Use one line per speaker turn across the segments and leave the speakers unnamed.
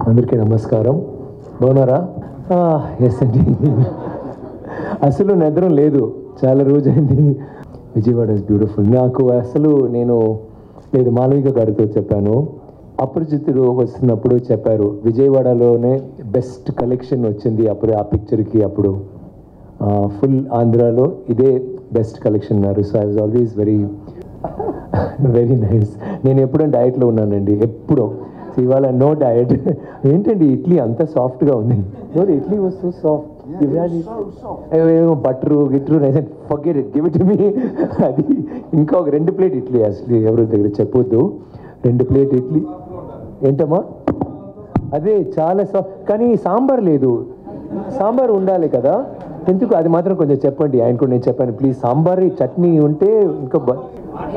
అందరికీ నమస్కారం. బాగున్నారా? ఎస్ అండి. అసలు నిద్రం లేదు, చాలా రోజైంది. Vijayawada is beautiful. నాకు అసలు నేను లేదు మాలవిక గారితో చెప్పాను, అపరిచితుడు వస్తున్నప్పుడు చెప్పారు విజయవాడలోనే బెస్ట్ కలెక్షన్ వచ్చింది అప్పుడు ఆ పిక్చర్కి. అప్పుడు ఫుల్ ఆంధ్రాలో ఇదే బెస్ట్ కలెక్షన్ అన్నారు. So I was always very very nice. నేను ఎప్పుడూ డయట్లో ఉన్నానండి, ఎప్పుడూ. ఇవాళ నో డయట్. ఏంటండి ఇడ్లీ అంత సాఫ్ట్గా ఉంది? Idli was so soft. Butter గిట్రు forget it, give it to me. అది ఇంకా ఒక 2 ప్లేట్ ఇడ్లీ. అసలు ఎవరి దగ్గర చెప్పొద్దు, 2 ప్లేట్ ఇడ్లీ. ఏంటమ్మా అదే చాలా సాఫ్ట్, కానీ సాంబార్ లేదు. సాంబార్ ఉండాలి కదా, ఎందుకు అది మాత్రం కొంచెం చెప్పండి. ఆయన కూడా నేను చెప్పాను ప్లీజ్ సాంబార్ చట్నీ ఉంటే ఇంకా.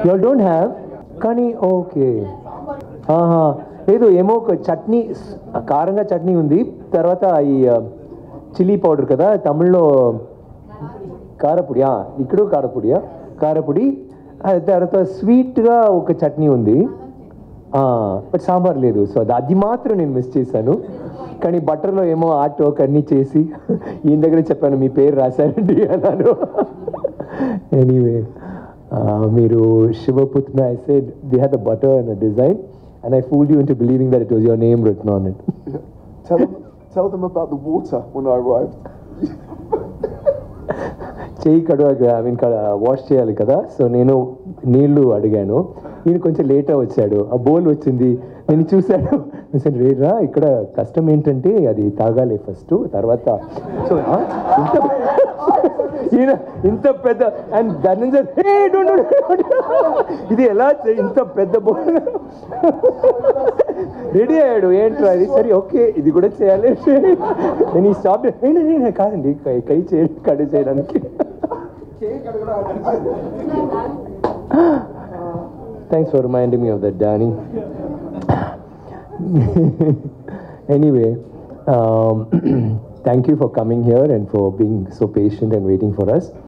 You don't have? కానీ ఓకే, లేదు ఏమో ఒక చట్నీ, కారంగా చట్నీ ఉంది. తర్వాత ఈ చిల్లీ పౌడర్ కదా తమిళ్లో, కారపొడి. ఇక్కడ కారపొడి. తర్వాత స్వీట్గా ఒక చట్నీ ఉంది, బట్ సాంబార్ లేదు. సో అది మాత్రం నేను మిస్ చేశాను. కానీ బట్టర్లో ఏమో ఆర్ట్ వర్క్ అన్నీ చేసి ఈయన దగ్గర చెప్పాను మీ పేరు రాశారండి అన్నాను. ఎనీవే, మీరు Shivaputra, I said they had the butter and the design and I fooled you into believing that it was your name written on it.
Tell them about the water when I arrived.
చెయ్యి wash చేయాలి కదా, so నేను నీళ్లు అడిగాను. ఈయన కొంచెం లేట్గా వచ్చాడు, ఆ బౌల్ వచ్చింది, నేను చూశాను. రేరా ఇక్కడ కష్టం ఏంటంటే అది తాగాలి ఫస్ట్, తర్వాత. సో ఈయన ఇంత పెద్ద అండ్ ధనంజయ్ ఇది ఎలా ఇంత పెద్ద బౌల్ రెడీ అయ్యాడు. ఏంట్రా అది? సరే ఓకే ఇది కూడా చేయాలి. నేను ఈ స్టాప్ కాదండి కై కడి చేయడానికి. Thanks for reminding me of that, Danny. Anyway, thank you for coming here and for being so patient and waiting for us.